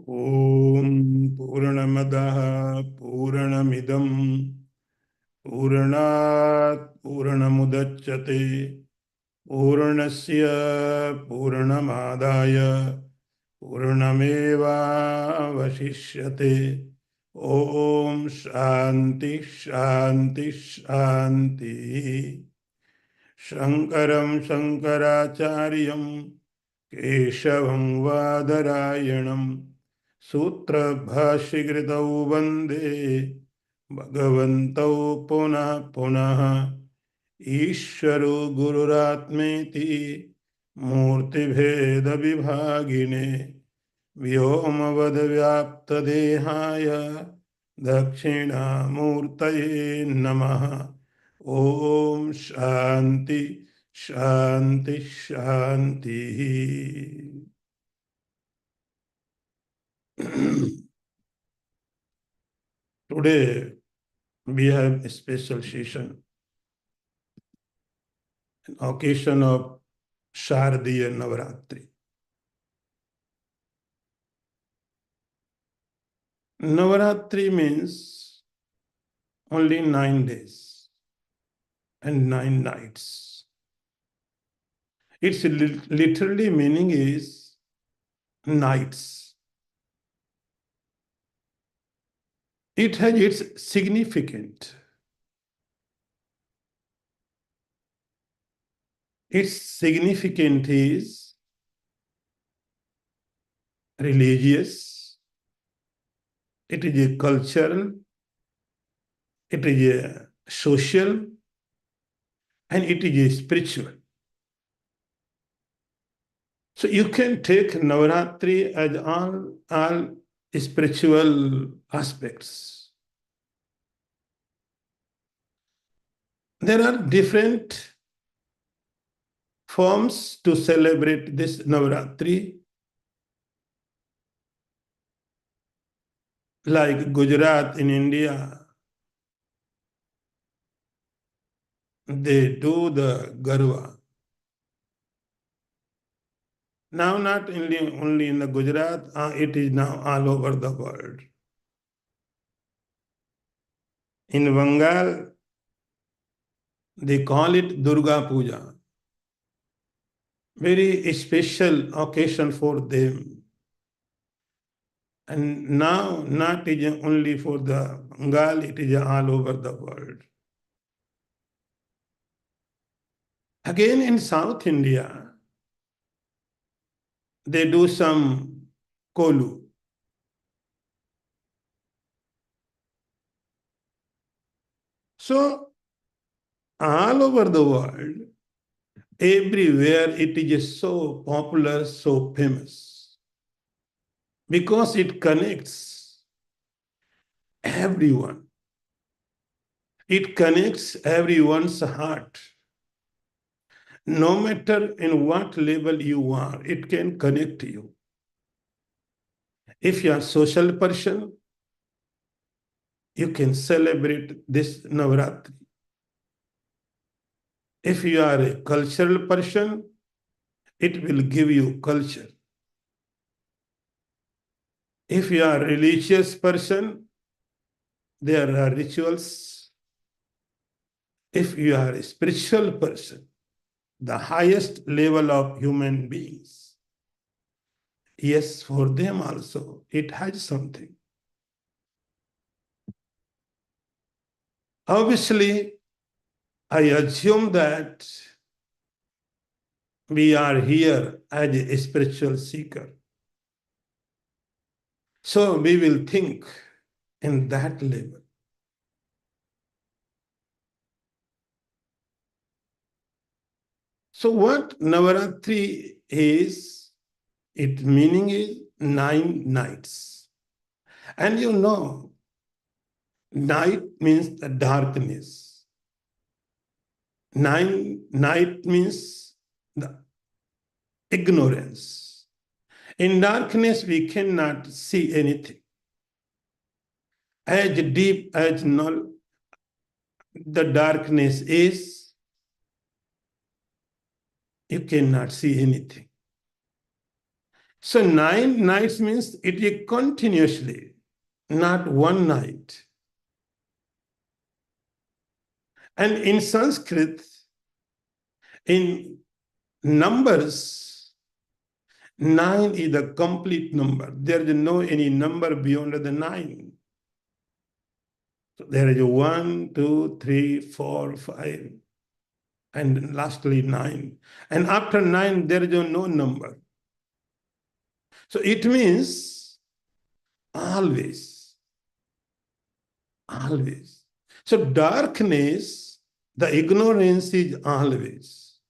ॐ पूर्णमदः पूर्णमिदं पूर्णात् पूर्णमुदच्यते पूर्णस्य पूर्णमादाय पूर्णमेवावशिष्यते। ॐ शान्ति शान्ति शान्ति। शङ्करं शङ्कराचार्यं केशवं वादरायणं सूत्रभाष्यकृतौ वन्दे भगवन्तौ पुनः पुनः। ईश्वरो गुरुरात्मेति मूर्तिभेदविभागिने व्योमवद्व्याप्तदेहाय दक्षिणामूर्तये नमः। ॐ शान्ति शान्ति शान्ति। Today we have a special session on occasion of Shardiya Navaratri. Navaratri means only 9 days and 9 nights. Its literally meaning is nights. It has its significance. Its significance is religious, it is a cultural, it is a social, and it is a spiritual. So you can take Navaratri as all spiritual aspects. There are different forms to celebrate this Navaratri. Like Gujarat in India, they do the Garwa. Now not only in the Gujarat, it is now all over the world. In Bengal, they call it Durga Puja. Very special occasion for them. And now not only for the Bengal, it is all over the world. Again in South India, they do some Kolu. So all over the world, everywhere it is so popular, so famous, because it connects everyone. It connects everyone's heart. No matter in what level you are, it can connect you. If you are a social person, you can celebrate this Navaratri. If you are a cultural person, it will give you culture. If you are a religious person, there are rituals. If you are a spiritual person, the highest level of human beings, yes, for them also, it has something. Obviously, I assume that we are here as a spiritual seeker. So we will think in that level. So what Navaratri is, its meaning is 9 nights. And you know, night means the darkness. Night means the ignorance. In darkness, we cannot see anything. As deep as the darkness is, you cannot see anything. So 9 nights means it is continuously, not one night. And in Sanskrit, in numbers, 9 is the complete number. There is no any number beyond the 9. So there is 1, 2, 3, 4, 5, and lastly 9. And after 9, there is no number. So it means always, always. So darkness, the ignorance is always,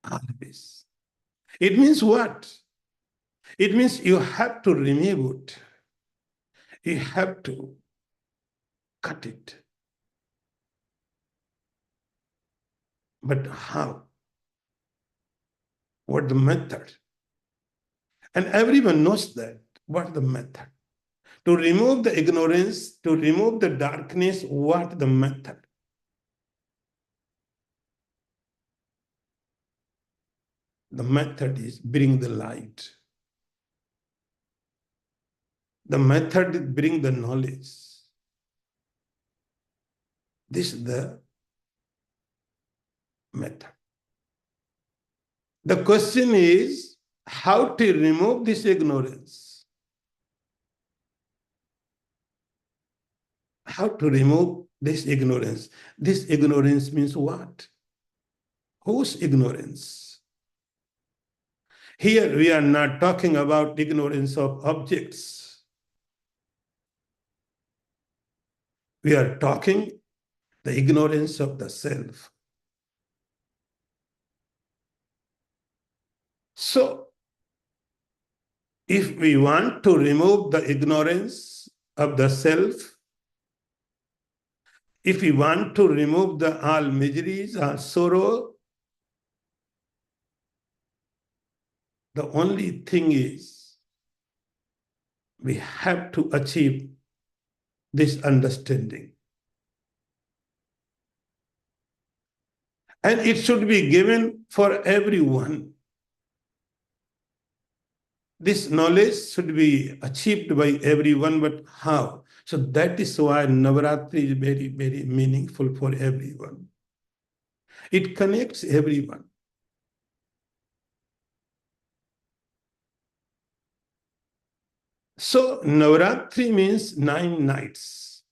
always. It means what? It means you have to remove it. You have to cut it. But how? What the method? And everyone knows that. What the method? To remove the ignorance, to remove the darkness, what the method? The method is bring the light. The method is bring the knowledge. This is the method. The question is how to remove this ignorance. How to remove this ignorance? This ignorance means what? Whose ignorance? Here we are not talking about ignorance of objects. We are talking the ignorance of the self. So, if we want to remove the ignorance of the self, if we want to remove the all miseries, all sorrow, the only thing is we have to achieve this understanding. And it should be given for everyone. This knowledge should be achieved by everyone, but how? So that is why Navaratri is very, very meaningful for everyone. It connects everyone. So Navaratri means 9 nights.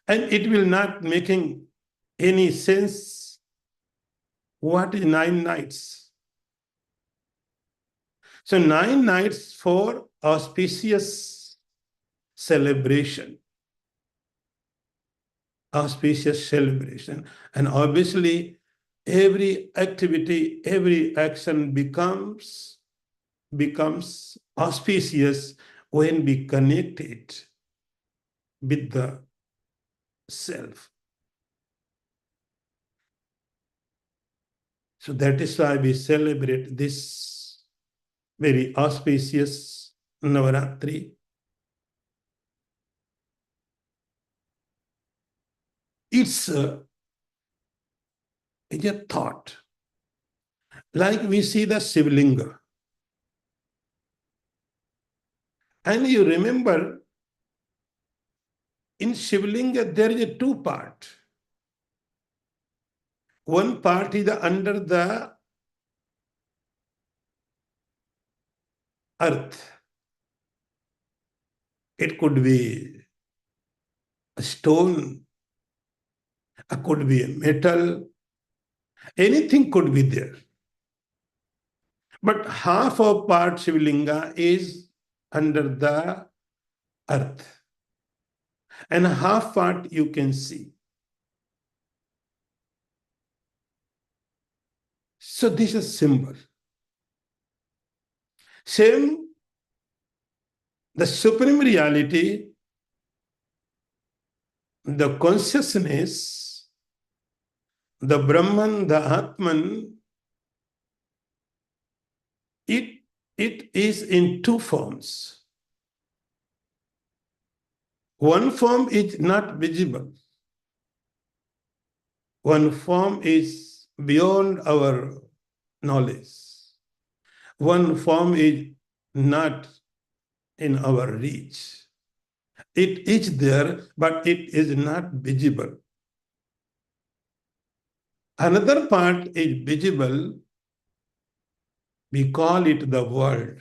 And it will not making any sense what is 9 nights. So 9 nights for auspicious celebration. Auspicious celebration. And obviously, every activity, every action becomes auspicious when we connect it with the self. So that is why we celebrate this very auspicious Navaratri. It's a thought. Like we see the Shivlinga. And you remember, in Shivlinga, there is a 2 part. One part is under the earth. It could be a stone, it could be a metal, anything could be there. But half of part Shivlinga is under the earth. And half part you can see. So this is symbol. Same, the supreme reality, the consciousness, the Brahman, the Atman, it is in 2 forms. One form is not visible. One form is beyond our knowledge. one form is not in our reach. It is there, but it is not visible. Another part is visible. We call it the world.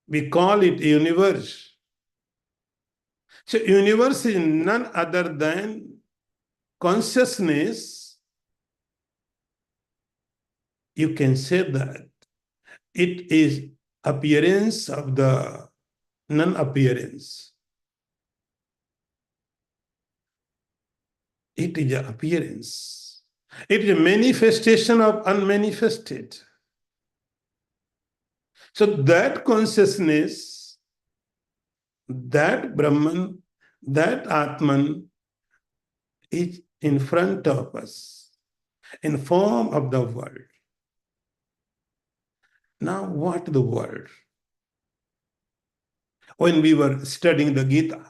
We call it universe. So universe is none other than consciousness. You can say that it is appearance of the non-appearance. It is an appearance. It is a manifestation of unmanifested. So that consciousness, that Brahman, that Atman is in front of us in form of the world. Now what the world? When we were studying the Gita,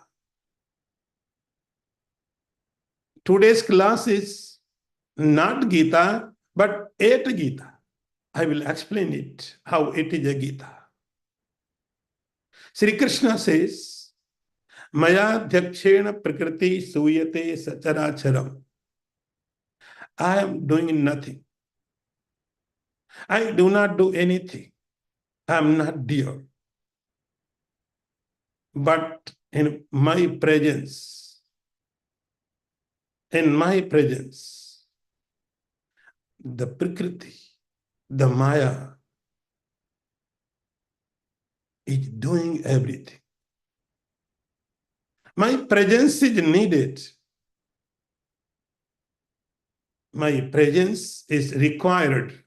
today's class is not Gita, but at Gita. I will explain it, how it is a Gita. Sri Krishna says, Maya Dhakshena Prakriti Suyate Sacharacharam. I am doing nothing. I do not do anything. I am not there. But in my presence, the Prakriti, the Maya is doing everything. My presence is needed. My presence is required.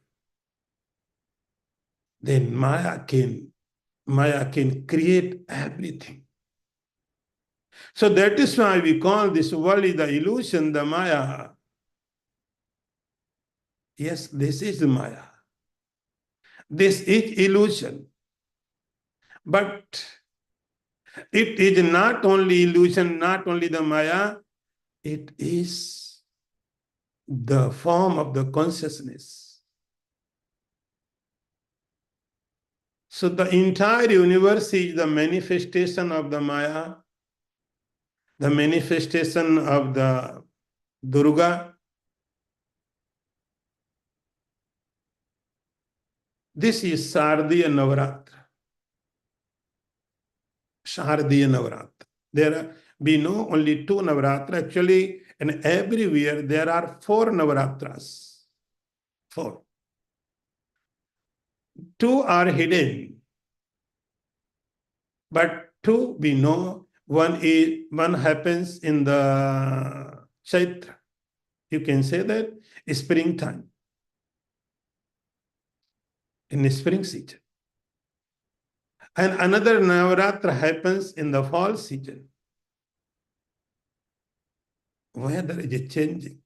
Then Maya can create everything. So that is why we call this world is the illusion, the Maya. Yes, this is Maya. This is illusion. But it is not only illusion, not only the Maya, it is the form of the consciousness. So the entire universe is the manifestation of the Maya, the manifestation of the Durga. This is Shardiya Navaratra. Shardiya Navaratra. We know only 2 Navaratra. Actually, and everywhere there are 4 Navaratras. 4. 2 are hidden. But 2 we know. One happens in the Chaitra. You can say that springtime. In the spring season. And another Navaratra happens in the fall season. Weather is changing.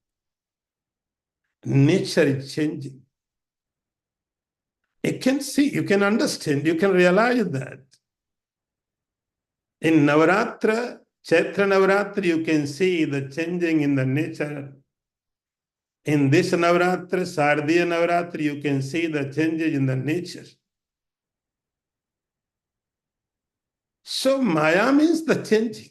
Nature is changing. You can see, you can understand, you can realize that. In Navaratra, Chaitra Navaratra, you can see the changing in the nature. In this Navaratra, Shardiya Navaratra, you can see the changes in the nature. So Maya means the changing.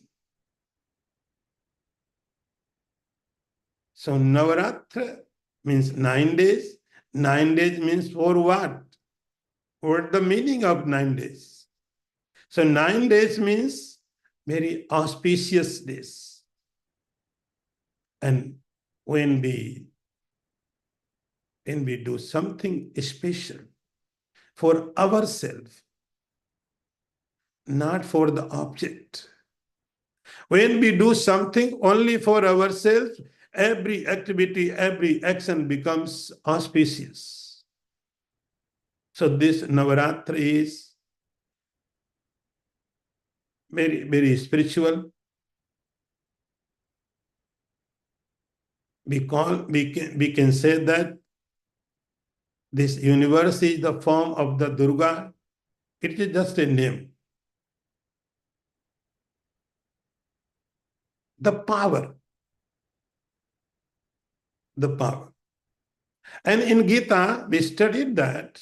So Navaratra means 9 days. 9 days means for what? What the meaning of 9 days? So 9 days means very auspicious days. And when we do something special for ourselves, not for the object. When we do something only for ourselves, every activity, every action becomes auspicious. So this Navaratri is very, very spiritual. We can say that this universe is the form of the Durga. It is just a name. The power. And in Gita, we studied that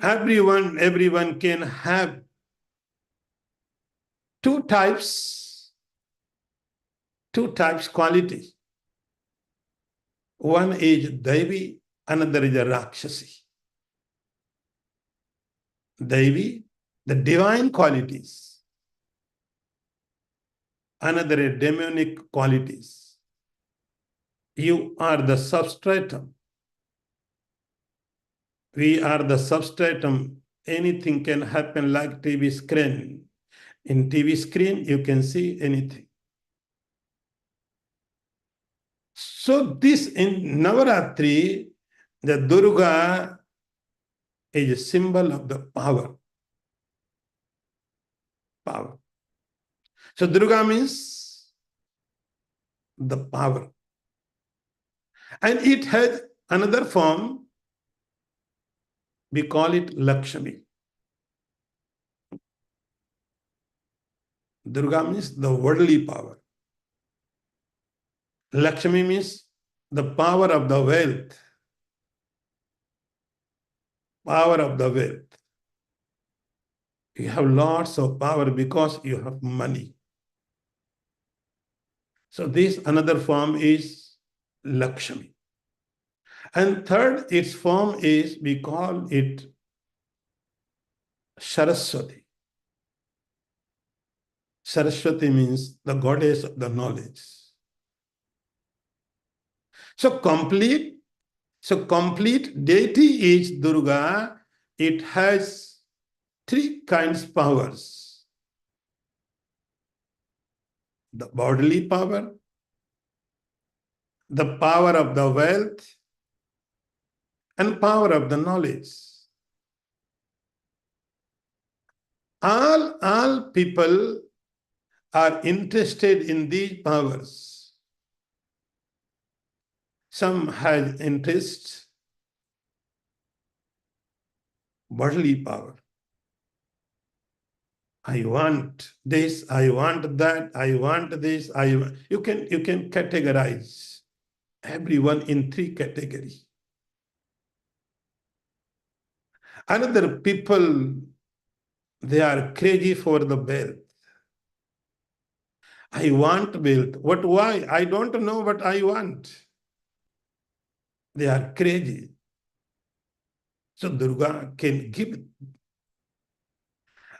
everyone can have two types quality. One is Devi, another is a Rakshasi. Devi, the divine qualities. Another is demonic qualities. You are the substratum. We are the substratum. Anything can happen like TV screen. In TV screen, you can see anything. So this in Navaratri, the Durga is a symbol of the power. Power. So Durga means the power. And it has another form, we call it Lakshmi. Durga means the worldly power. Lakshmi means the power of the wealth. Power of the wealth. You have lots of power because you have money. So this another form is Lakshmi. And third, its form is, we call it Saraswati. Saraswati means the goddess of the knowledge. So complete deity is Durga. It has three kinds of powers. The bodily power, the power of the wealth, and power of the knowledge. All people are interested in these powers. Some have interest, bodily power. I want this, I want that, I want this, you can categorize everyone in three categories. Another people, they are crazy for the wealth. I want wealth. What, why? I don't know, but I want. They are crazy. So Durga can give.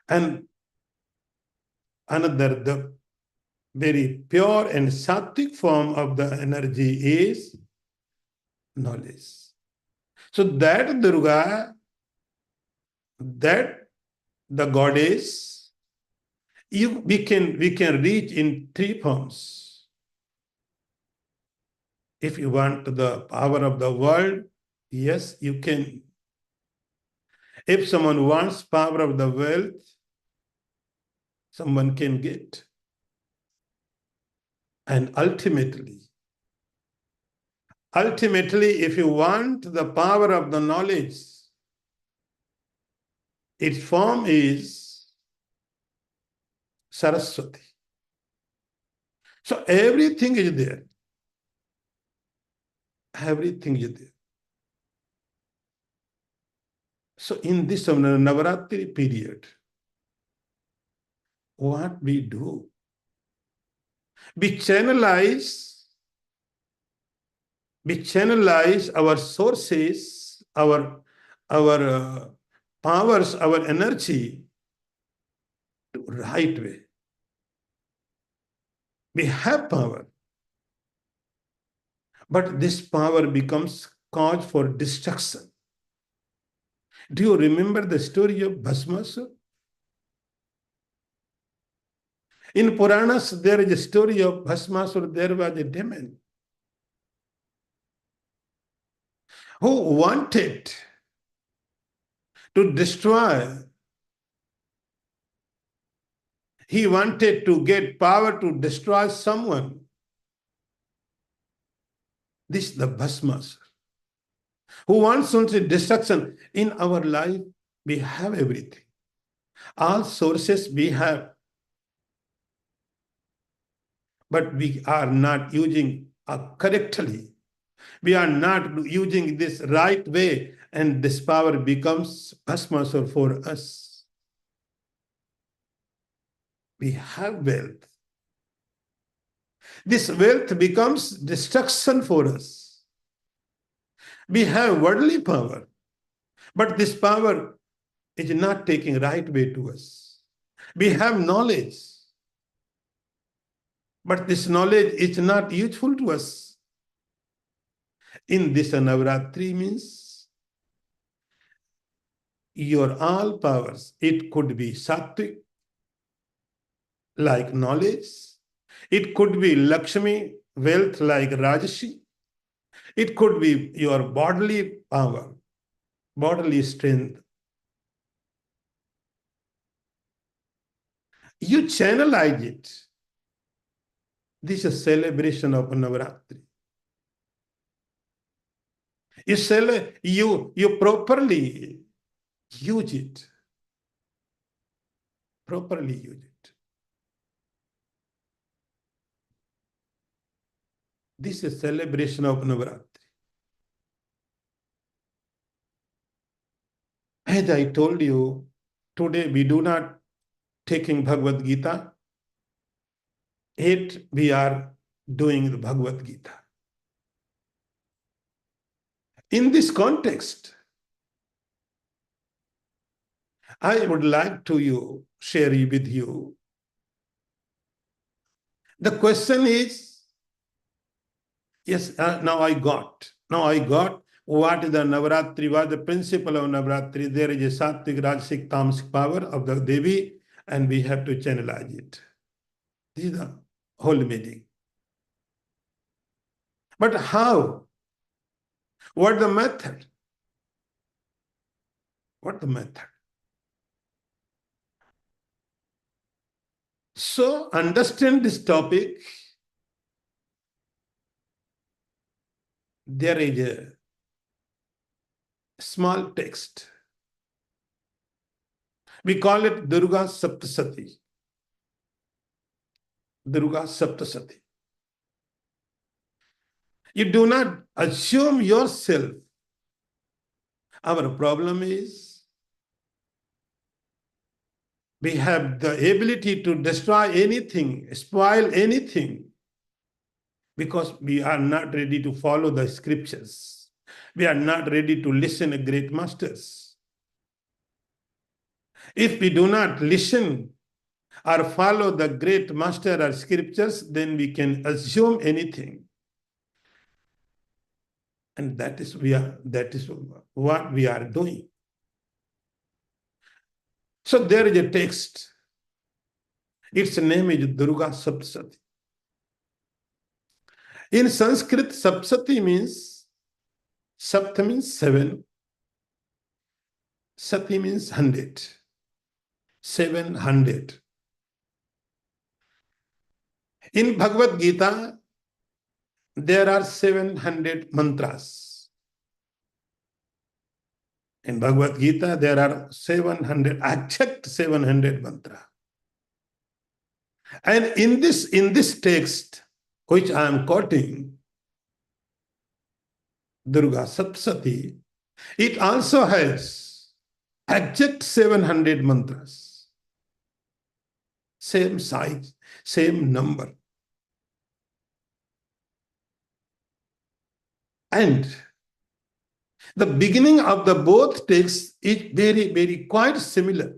And another, the very pure and sattvic form of the energy is knowledge. So that Durga, that the goddess, we can reach in three forms. If you want the power of the world, yes, you can. If someone wants power of the wealth, someone can get. And ultimately, if you want the power of the knowledge, its form is Saraswati. So everything is there. Everything is there. So in this Navaratri period, what we do? We channelize our sources, our powers, our energy to right way. We have power, but this power becomes cause for destruction. Do you remember the story of Bhasmasura? In Puranas, there is a story of Bhasmasura. There was a demon who wanted to destroy. He wanted to get power to destroy someone. This is the Bhasmasura, who wants only destruction. In our life, we have everything. All sources we have. But we are not using correctly, we are not using this right way, and this power becomes bhasmasur for us. We have wealth. This wealth becomes destruction for us. We have worldly power, but this power is not taking right way to us. We have knowledge, but this knowledge is not useful to us. In this Navratri means your all powers. It could be sattvic, like knowledge. It could be Lakshmi, wealth like Rajashi. It could be your bodily power, bodily strength. You channelize it. This is a celebration of Navaratri. You properly use it. Properly use it. This is a celebration of Navaratri. As I told you, today we do not taking Bhagavad Gita, yet we are doing the Bhagavad Gita. In this context, I would like to share with you. The question is, yes, now I got what is the Navaratri, what the principle of Navaratri. There is a Sattvic, Rajasic, Tamasic power of the Devi, and we have to channelize it. This is the whole meaning. But how? What the method? What the method? So understand this topic. There is a small text. We call it Durga Saptasati. Durga Saptasati. You do not assume yourself. Our problem is we have the ability to destroy anything, spoil anything, because we are not ready to follow the scriptures. We are not ready to listen to great masters. If we do not listen or follow the great master or scriptures, then we can assume anything. And that is what we are doing. So there is a text. Its name is Durga Saptasati. In Sanskrit, Saptasati means, Sapt means 7, Sati means 100, 700. In Bhagavad Gita, there are 700 mantras. In Bhagavad Gita, there are 700, exact 700 mantras. And in this text, which I am quoting, Durga Saptasati, it also has exact 700 mantras. Same size, same number. And the beginning of the both texts is very quite similar.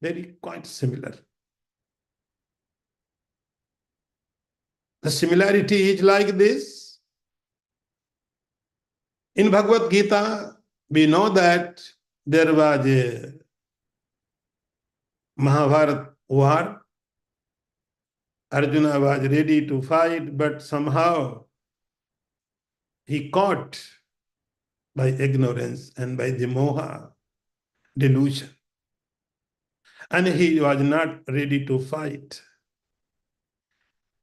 Very quite similar. The similarity is like this. In Bhagavad Gita, we know that there was a Mahabharata war. Arjuna was ready to fight, but somehow he caught by ignorance and by the moha, delusion. And he was not ready to fight.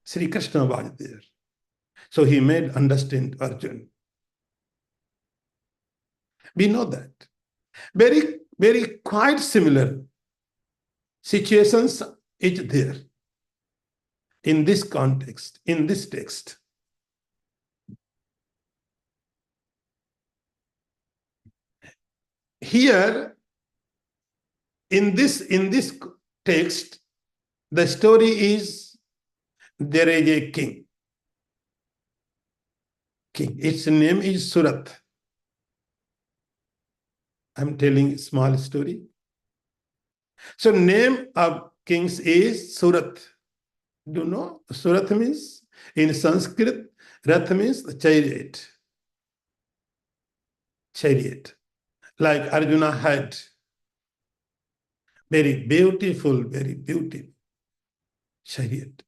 Sri Krishna was there. So he made understand Arjuna. We know that. Very quite similar situations is there in this context, in this text. here in this text, the story is there is a king. Its name is Surat. I'm telling a small story. So name of kings is Surat. Do you know? Surat means, in Sanskrit, Rath means chariot. Chariot. Like Arjuna had. Very beautiful chariot.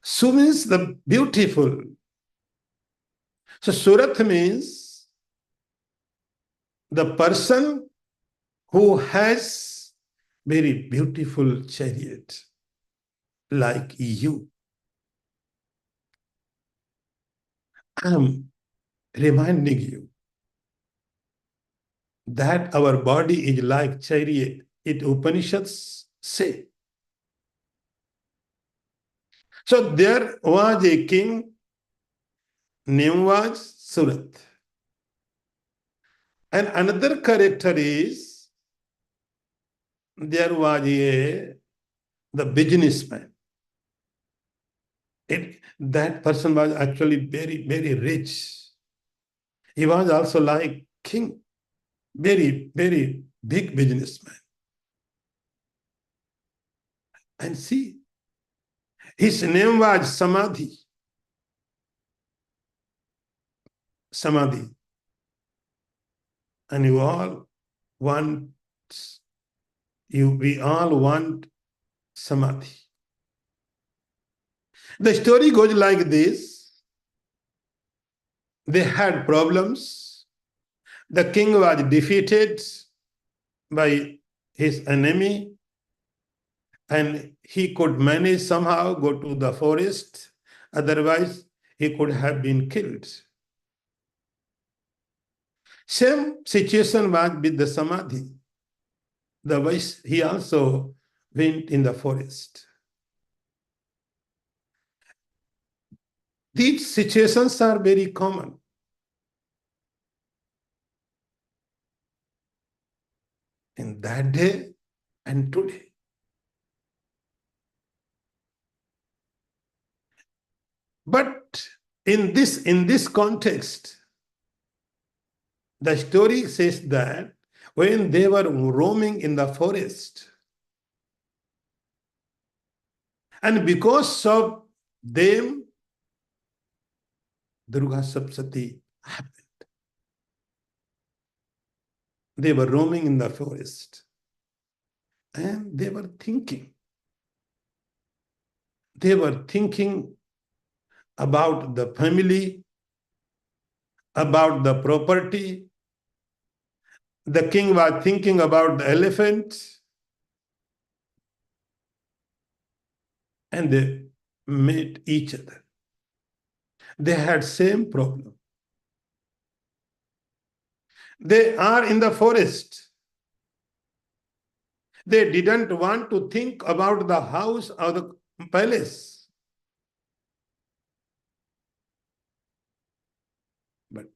Su means the beautiful. So Surat means the person who has very beautiful chariot, like you. I'm reminding you that our body is like chariot. It Upanishads say. So there was a king, name was Surat. And another character is, there was the businessman. That person was actually very rich. He was also like king, very big businessman. And see, his name was Samadhi. Samadhi. And we all want Samadhi. The story goes like this. They had problems. The king was defeated by his enemy, and he could manage somehow go to the forest. Otherwise, he could have been killed. Same situation was with the Samadhi. The voice, he also went in the forest. These situations are very common. In that day and today. But in this context, the story says that when they were roaming in the forest, and because of them, Durga Sapsati happened. They were roaming in the forest, and they were thinking. They were thinking about the family, about the property. The king was thinking about the elephant, and they met each other. They had same problem. They are in the forest. They didn't want to think about the house or the palace. But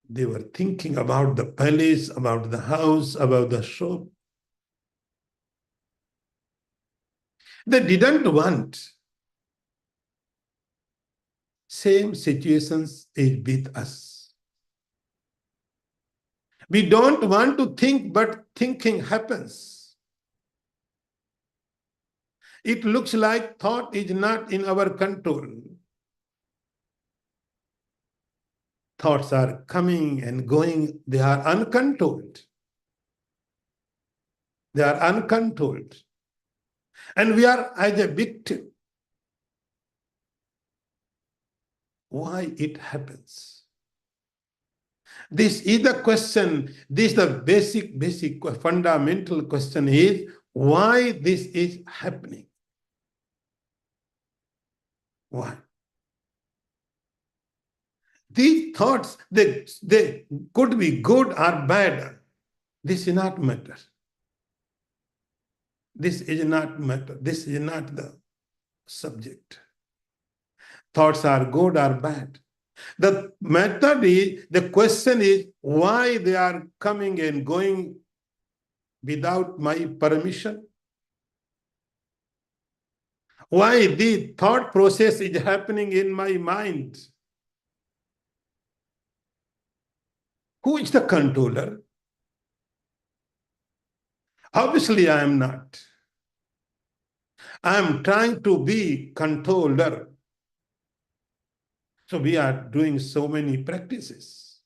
they were thinking about the palace, about the house, about the shop. They didn't want. Same situations is with us. We don't want to think, but thinking happens. It looks like thought is not in our control. Thoughts are coming and going. They are uncontrolled. They are uncontrolled. And we are as a victim. Why it happens? This is the question. This is the basic fundamental question is why this is happening. Why? These thoughts, they could be good or bad. This is not matter. This is not matter. This is not the subject. Thoughts are good or bad. The method is, the question is why they are coming and going without my permission? Why the thought process is happening in my mind? Who is the controller? Obviously, I am not. I am trying to be controller. So we are doing so many practices.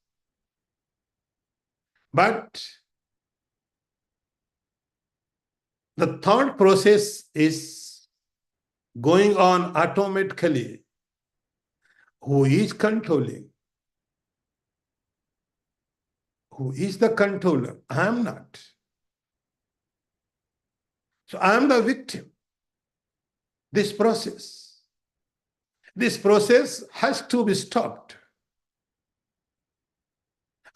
But the thought process is going on automatically. Who is controlling? Who is the controller? I am not. So I am the victim. This process has to be stopped.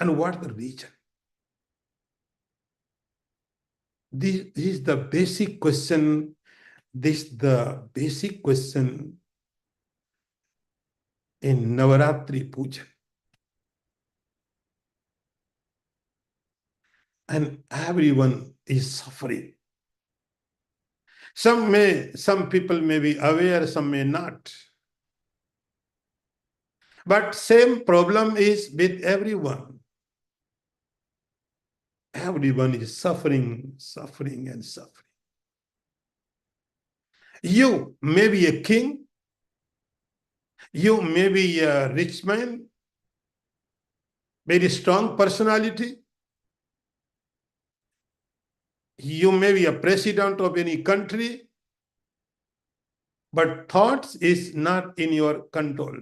And what the reason? This is the basic question. This is the basic question in Navaratri Puja. And everyone is suffering. Some people may be aware, some may not. But same problem is with everyone. Everyone is suffering, suffering, and suffering. You may be a king. You may be a rich man, very strong personality. You may be a president of any country, but thoughts is not in your control.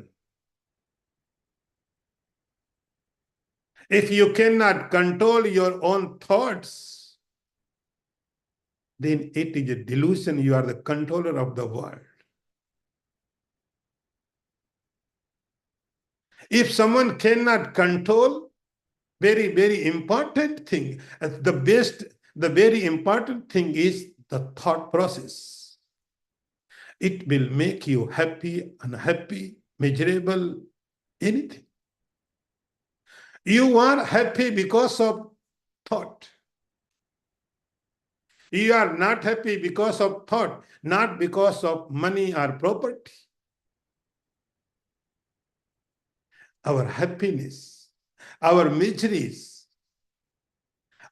If you cannot control your own thoughts, then it is a delusion. You are the controller of the world. If someone cannot control, very, very important thing, the very important thing is the thought process. It will make you happy, unhappy, miserable, anything. You are happy because of thought. You are not happy because of thought, not because of money or property. Our happiness, our miseries,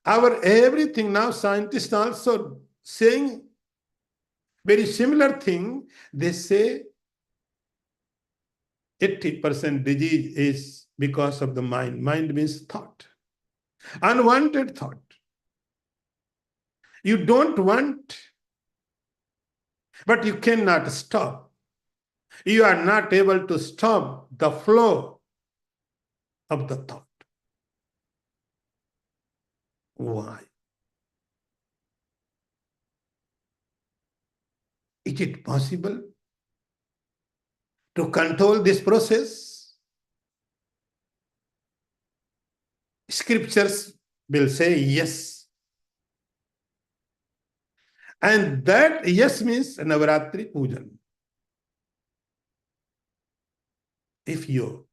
our everything. Now scientists also saying very similar thing. They say 80% disease is because of the mind. Mind means thought. Unwanted thought. You don't want, but you cannot stop. You are not able to stop the flow of the thought. Why? Is it possible to control this process? Scriptures will say yes. And that yes means Navaratri Pujan. If you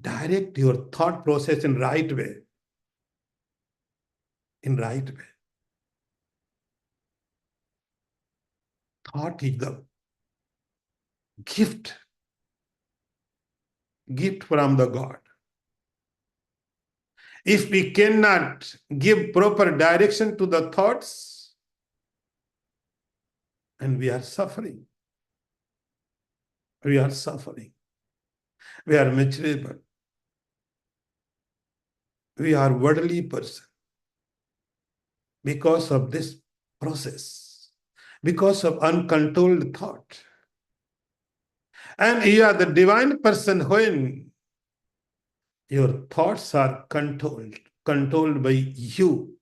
direct your thought process in right way, thought is the gift from the God. If we cannot give proper direction to the thoughts, and we are suffering. We are suffering. We are miserable. We are worldly person. Because of this process, because of uncontrolled thought. And you are the divine person when your thoughts are controlled by you.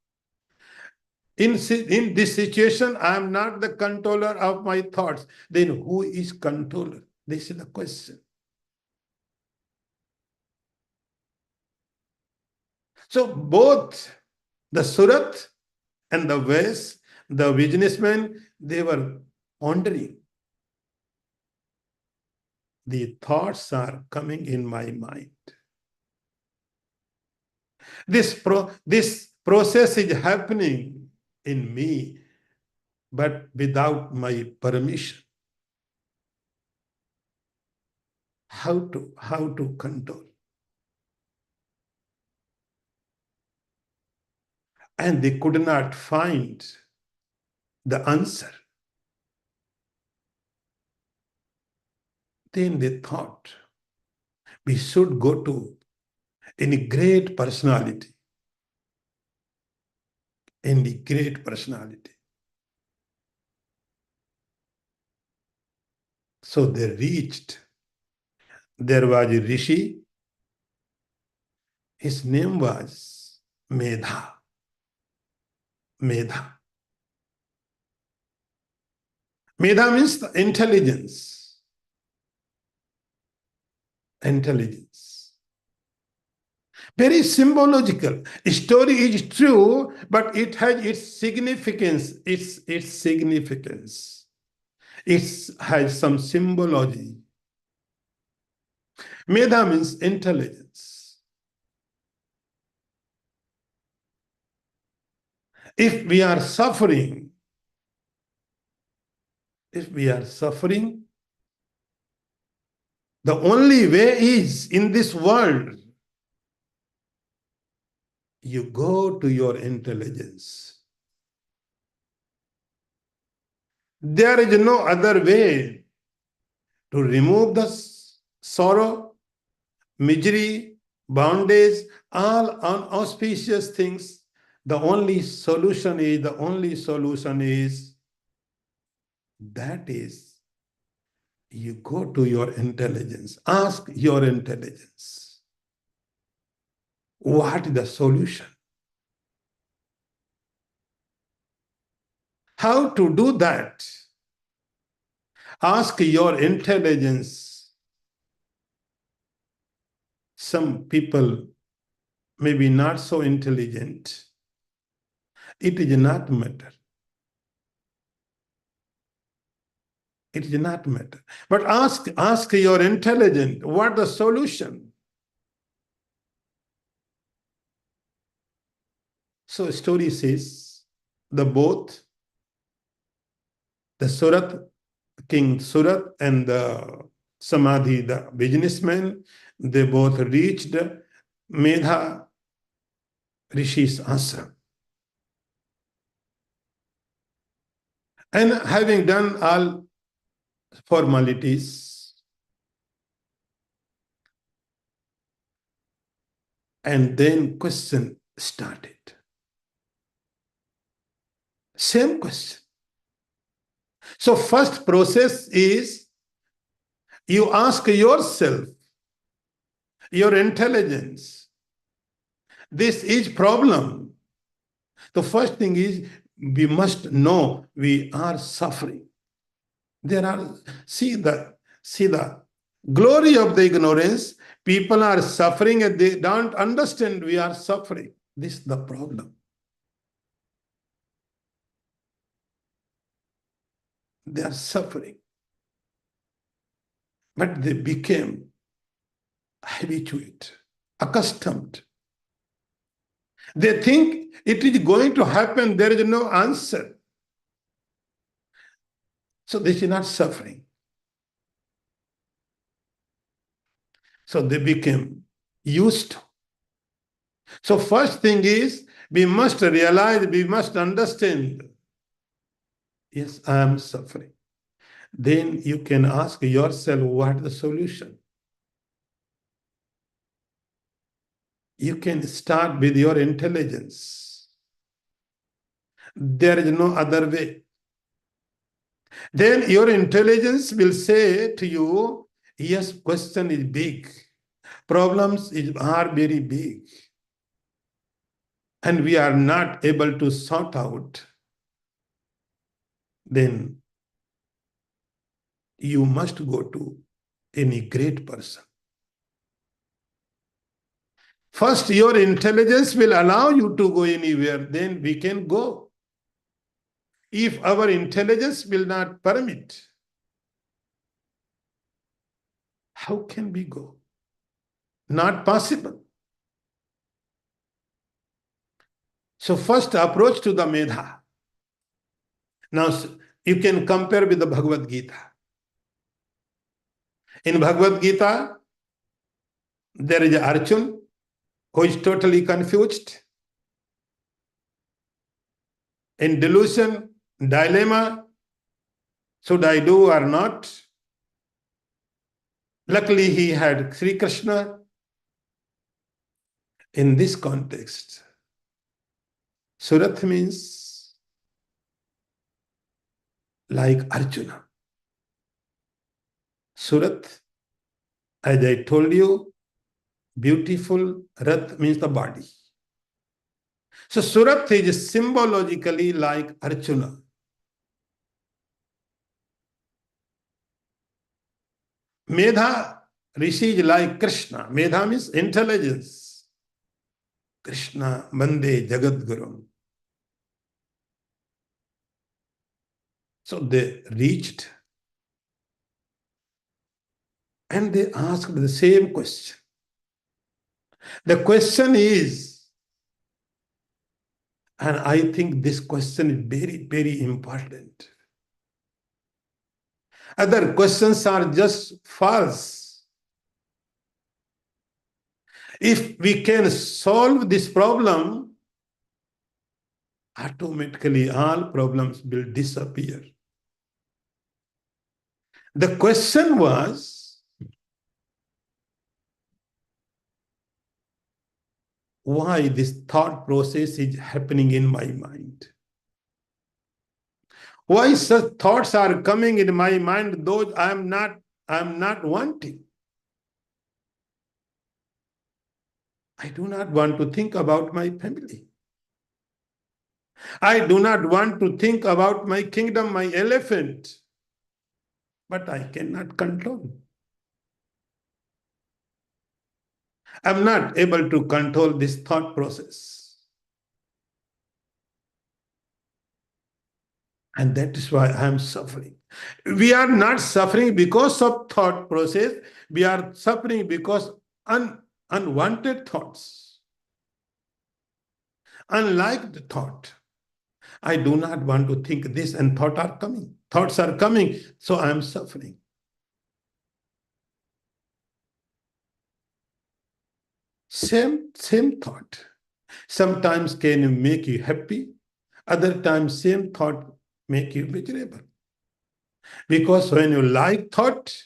In this situation, I am not the controller of my thoughts. Then who is controller? This is the question. So both the Surat and the West, the businessmen, they were pondering. the thoughts are coming in my mind. This process is happening in me, but without my permission. How to control? And they could not find the answer. Then they thought we should go to any great personality. Any great personality. So they reached. There was a rishi. His name was Medha. Medha. Medha means the intelligence. Intelligence. Very symbological. Story is true, but it has its significance. Its significance. It has some symbology. Medha means intelligence. If we are suffering, the only way is in this world, you go to your intelligence. There is no other way to remove the sorrow, misery, bondage, all unauspicious things. The only solution is that is, you go to your intelligence. Ask your intelligence. What is the solution? How to do that? Ask your intelligence. Some people may be not so intelligent. It is not matter. It is not matter. But ask your intelligence, what the solution? So story says, the Surat, King Surat and the Samadhi, the businessman, they both reached Medha Rishi's ashram. And having done all formalities, and then question started. Same question. So first process is you ask yourself, your intelligence, this is problem. The first thing is we must know we are suffering. See the glory of the ignorance. People are suffering and they don't understand we are suffering. This is the problem. They are suffering. But they became habituated, accustomed. They think it is going to happen, there is no answer. So this is not suffering. So they became used to. So first thing is, we must realize, we must understand, yes, I am suffering. Then you can ask yourself, what is the solution? You can start with your intelligence. There is no other way. Then your intelligence will say to you, yes, question is big. Problems are very big. And we are not able to sort out. Then you must go to any great person. First, your intelligence will allow you to go anywhere, then we can go. If our intelligence will not permit, How can we go? Not possible. So first approach to the Medha. Now you can compare with the Bhagavad Gita. In Bhagavad Gita, there is Arjun who is totally confused, in delusion, dilemma, should I do or not? Luckily, he had Sri Krishna. In this context, Surat means like Arjuna. Surat, as I told you, beautiful. Rath means the body. So Surat is symbologically like Arjuna. Medha, Rishi is like Krishna. Medha means intelligence. Krishna, Mande, Jagat Guru. So they reached and they asked the same question. The question is, and I think this question is very, very important. Other questions are just false. If we can solve this problem, automatically all problems will disappear. The question was, why this thought process is happening in my mind? Why such thoughts are coming in my mind, those I'm not wanting? I do not want to think about my family. I do not want to think about my kingdom, my elephant. But I cannot control. I'm not able to control this thought process. And that is why I am suffering. We are not suffering because of thought process. We are suffering because unwanted thoughts. Unliked thought. I do not want to think this, and thoughts are coming. Thoughts are coming, so I am suffering. Same thought. Sometimes can make you happy. Other times, same thought make you miserable. Because when you like thought,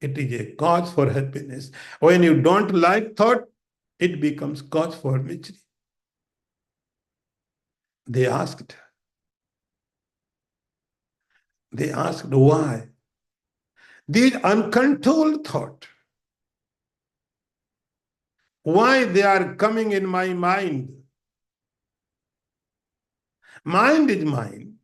it is a cause for happiness. When you don't like thought, it becomes cause for misery. They asked why. These uncontrolled thought, why they are coming in my mind? Mind is mind.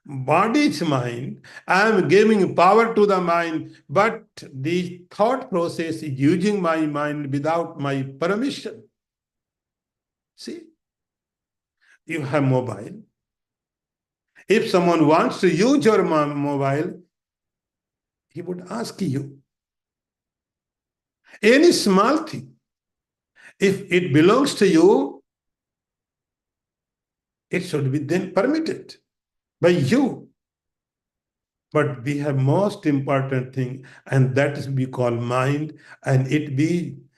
Body is mind. I am giving power to the mind, but the thought process is using my mind without my permission. See, you have mobile. If someone wants to use your mobile, he would ask you. Any small thing, if it belongs to you, it should be then permitted by you. But we have most important thing, and that is we call mind, and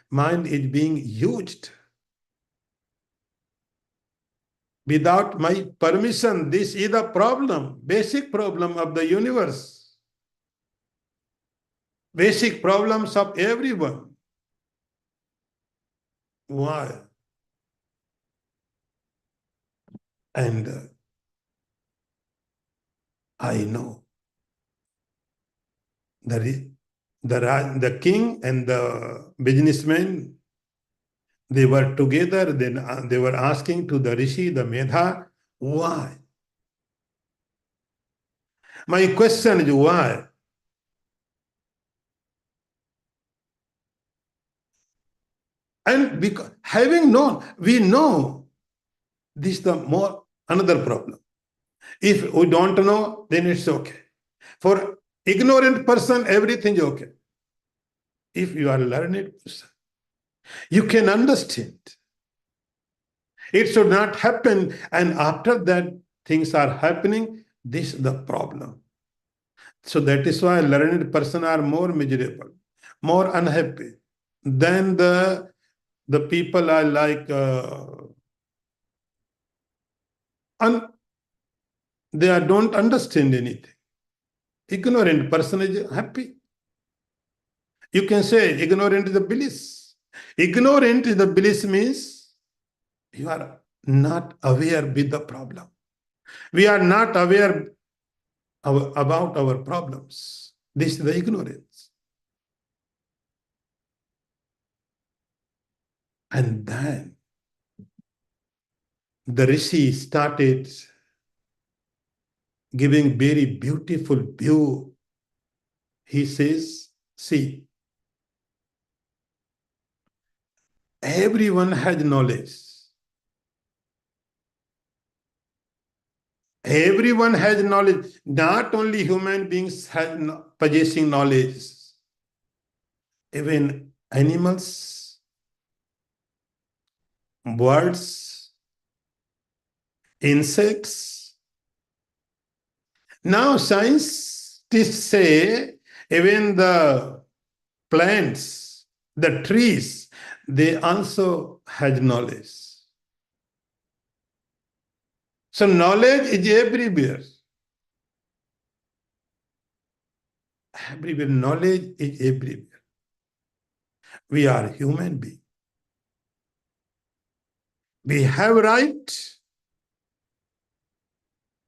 mind is being used. Without my permission, this is the problem, basic problem of the universe. Basic problems of everyone. Why? And I know the king and the businessman, they were together. Then they were asking to the Rishi, the Medha, why? My question is why? And because having known, we know this is another problem. If we don't know, then it's okay. For Ignorant person, everything is okay. If you are a learned person, you can understand. It should not happen. And after that, things are happening. This is the problem. So that is why learned person are more miserable, more unhappy than the people are like they don't understand anything. Ignorant person is happy. You can say ignorant is the bliss. Ignorant is the bliss means you are not aware with the problem. We are not aware about our problems. This is the ignorance. And then the Rishi started giving very beautiful view. He says, see, everyone has knowledge. Everyone has knowledge. Not only human beings have possessing knowledge. Even animals, birds, insects. Now scientists say even the plants, the trees, they also have knowledge. So knowledge is everywhere. Everywhere. Knowledge is everywhere. We are human beings. We have right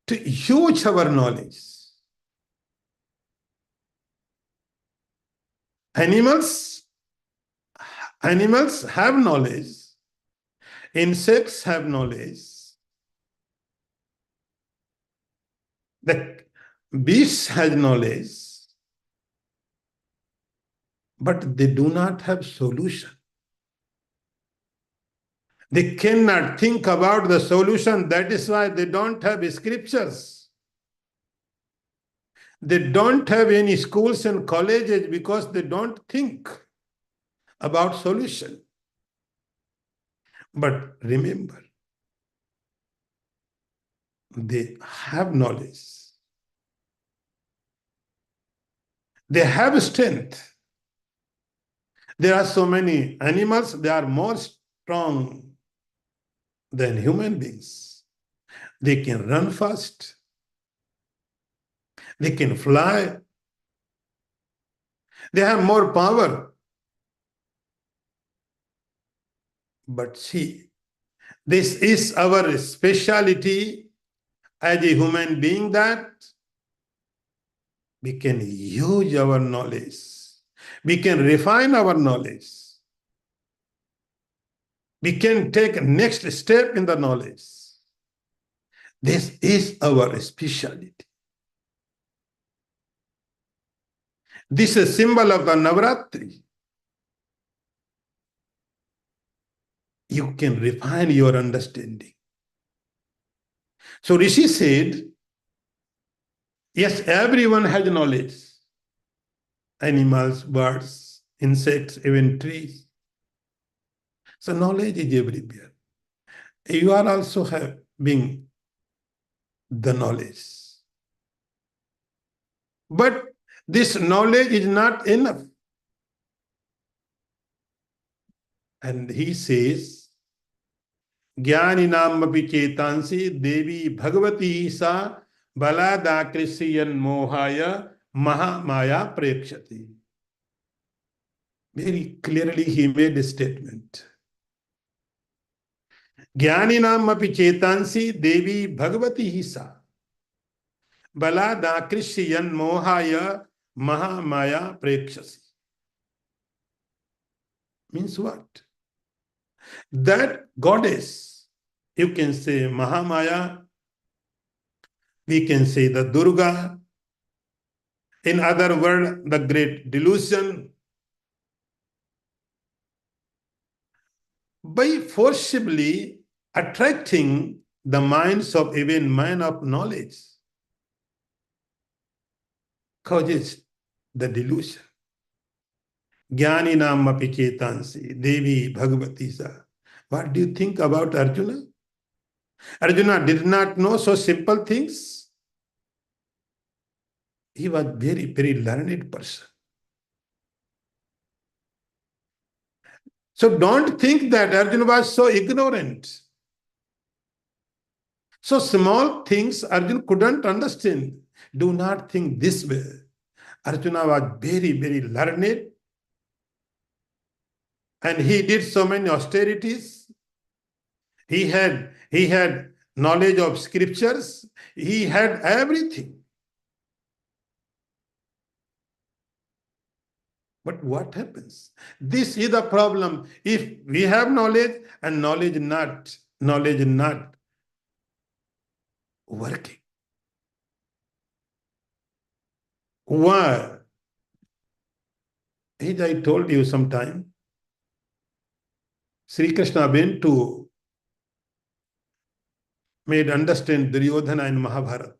to use our knowledge. Animals have knowledge. Insects have knowledge. The beasts have knowledge. But they do not have solution. They cannot think about the solution. That is why they don't have scriptures. They don't have any schools and colleges because they don't think about solution. But remember, they have knowledge. They have strength. There are so many animals, they are more strong than human beings. They can run fast. They can fly. They have more power. But see, this is our speciality as a human being, that we can use our knowledge. We can refine our knowledge. We can take next step in the knowledge. This is our speciality. This is a symbol of the Navratri. You can refine your understanding. So Rishi said, yes, everyone has knowledge. Animals, birds, insects, even trees. So knowledge is everywhere. You are also having the knowledge. But this knowledge is not enough. And he says, Jnaninam api chetansi devi bhagavati sa baladakrisyan mohaya mahamaya prekshati. Very clearly he made a statement. Jnaninam api chetansi devi bhagavati sa baladakrisyan mohaya mahamaya prekshasi. Means what? That goddess, you can say Mahamaya, we can say the Durga, in other words, the great delusion, by forcibly attracting the minds of even men of knowledge. causes the delusion. Jnaninam api chetansi, Devi Bhagavati sa. What do you think about Arjuna? Arjuna did not know so simple things. He was very, very learned person. So don't think that Arjuna was so ignorant. So small things Arjuna couldn't understand. Do not think this way. Arjuna was very, very learned, and he did so many austerities. He had knowledge of scriptures. He had everything. But what happens? This is the problem. If we have knowledge and knowledge not working. Why? As I told you sometime, Sri Krishna went to made understand Duryodhana in Mahabharata.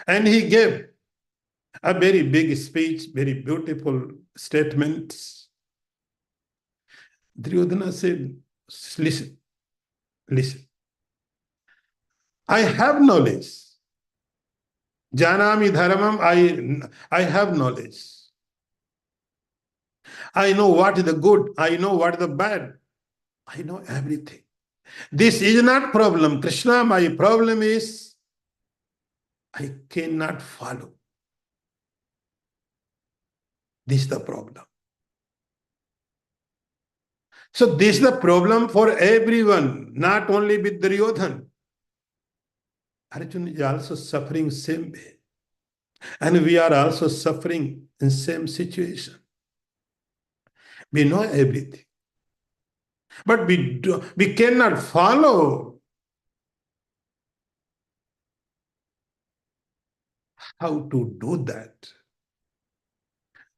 And he gave a very big speech, very beautiful statements. Duryodhana said, listen. I have knowledge. Janami dharmam, I have knowledge. I know what is the good. I know what is the bad. I know everything. This is not problem. Krishna, my problem is I cannot follow. This is the problem. So this is the problem for everyone, not only with Duryodhana. Arjuna is also suffering same way. And we are also suffering in same situation. We know everything. But we cannot follow how to do that.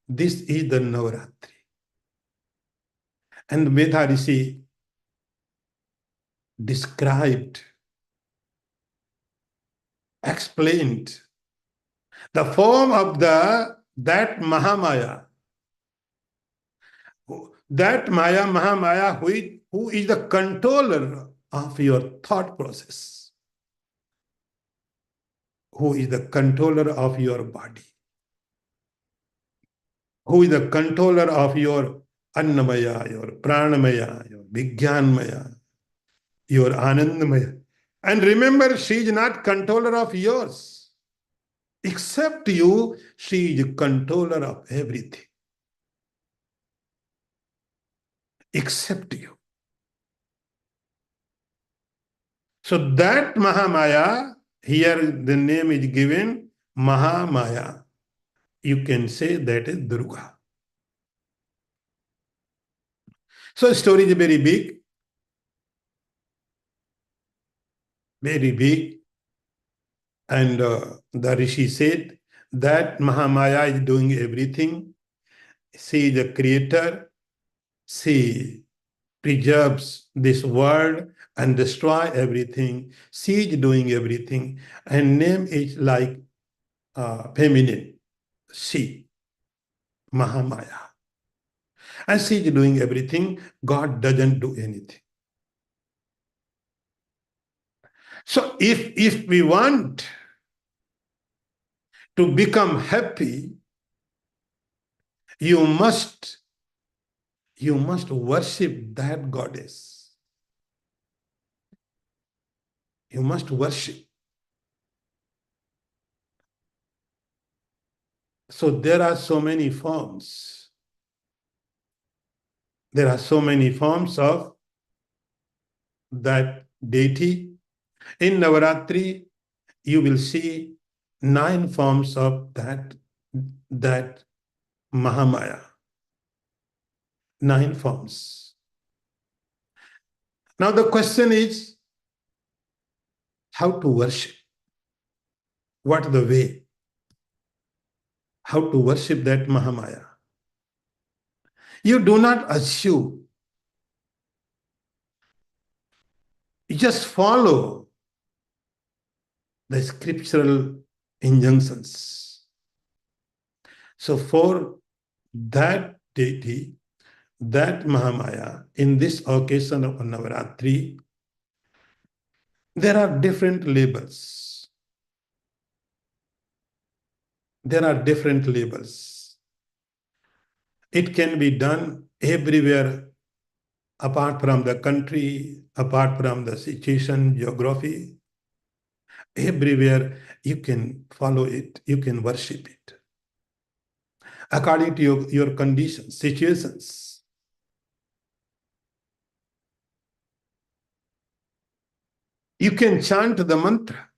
This is the Navaratri. And Veda Rishi described, explained the form of that Mahamaya. That Maya, Mahamaya, who is the controller of your thought process. Who is the controller of your body. Who is the controller of your Annamaya, your Pranamaya, your Vijnanmaya, your Anandamaya. And remember, she is not controller of yours. Except you, she is controller of everything. Except you. So that Mahamaya, here the name is given Mahamaya. You can say that is Durga. So the story is very big. Very big. And the Rishi said that Mahamaya is doing everything. She is the creator. She preserves this world and destroy everything. She is doing everything. And name is like feminine. She, Mahamaya. And she is doing everything. God doesn't do anything. So if we want to become happy, you must worship that goddess. You must worship. So there are so many forms. There are so many forms of that deity. In Navaratri, you will see 9 forms of that Mahamaya. 9 forms. Now the question is, how to worship? What the way? How to worship that Mahamaya? You do not assume. You just follow the scriptural injunctions. So for that deity, that Mahamaya, in this occasion of Navaratri, there are different labels. There are different labels. It can be done everywhere apart from the country, apart from the situation, geography. Everywhere you can follow it, you can worship it according to your conditions, situations. You can chant the mantra.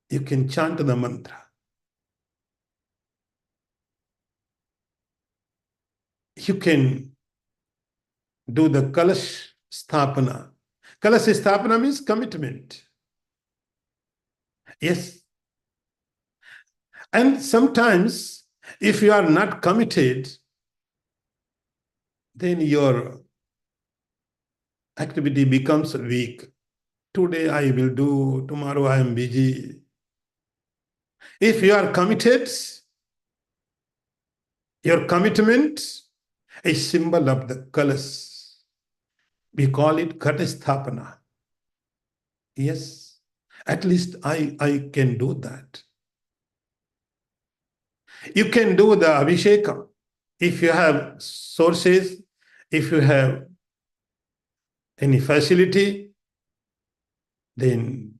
You can chant the mantra. You can do the Kalash Sthapana. Kalash Sthapana means commitment. Yes. And sometimes, if you are not committed, then your activity becomes weak. Today I will do, tomorrow I am busy. If you are committed, your commitment is symbol of the Kalash. We call it Ghatasthapana. Yes, at least I can do that. You can do the Abhishekam. If you have sources, if you have any facility, then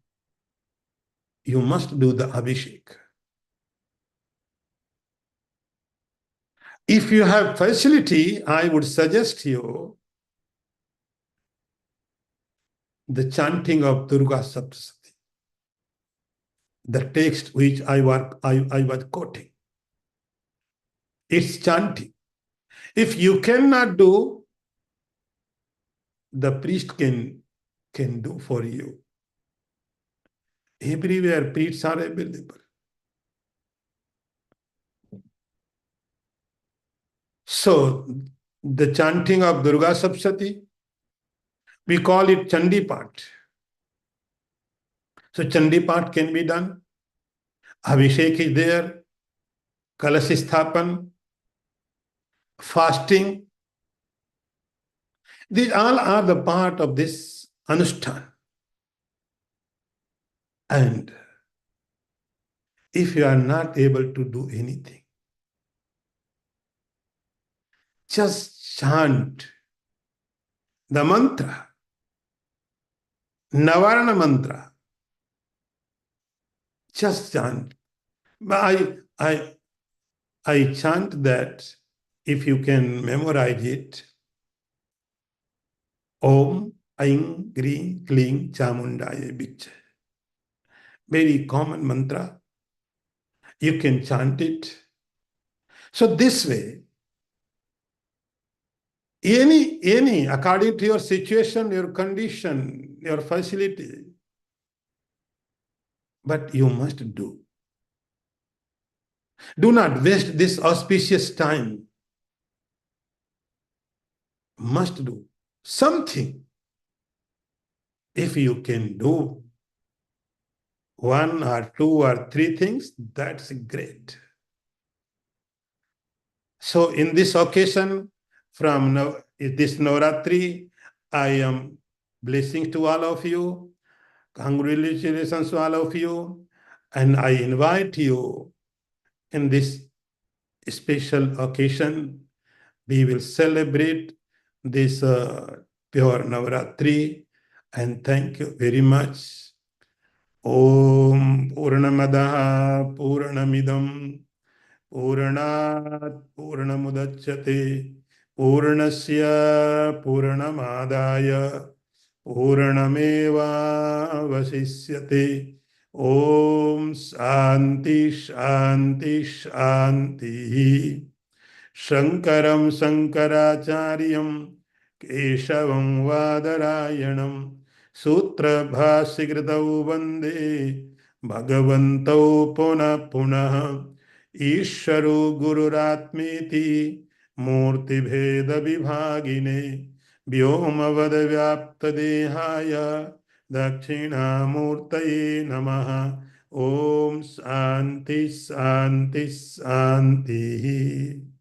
you must do the Abhishek. If you have facility, I would suggest you the chanting of Durga Saptasati, the text which I was quoting. It's chanting. If you cannot do, the priest can do for you. Everywhere priests are available. So the chanting of Durga Saptasati, we call it Chandi Path. So Chandi Path can be done. Abhishek is there. Kalash Sthapan, fasting. These all are the part of this Anushthan. And if you are not able to do anything, just chant the mantra, Navarana mantra. Just chant. I chant that, if you can memorize it. Om Aing Gri Kling Chamundaye Biche. Very common mantra. You can chant it. So this way, any according to your situation, your condition, your facility, but you must do. Do not waste this auspicious time. Must do something. If you can do one or two or three things, that's great. So in this occasion, from this Navratri, I am blessing to all of you. Congratulations to all of you. And I invite you in this special occasion. We will celebrate this pure Navratri. And thank you very much. Om Purnamadaha Purnamidam Purnat Purnamudachyate Purnasya Purnamadaya Purnameva Vasishyate. Om Shanti Shanti Shanti. Shankaram Shankaracharyam Keshavam Vadarayanam Sutra Bhasikritau Vande Bhagavantau Puna Punah Ishvaru Gururatmeti Murti Bheda Vibhagine Vyomavad Vyapta Dehaya Dakshina Murtaye Namaha Om Shanti Shanti Shanti.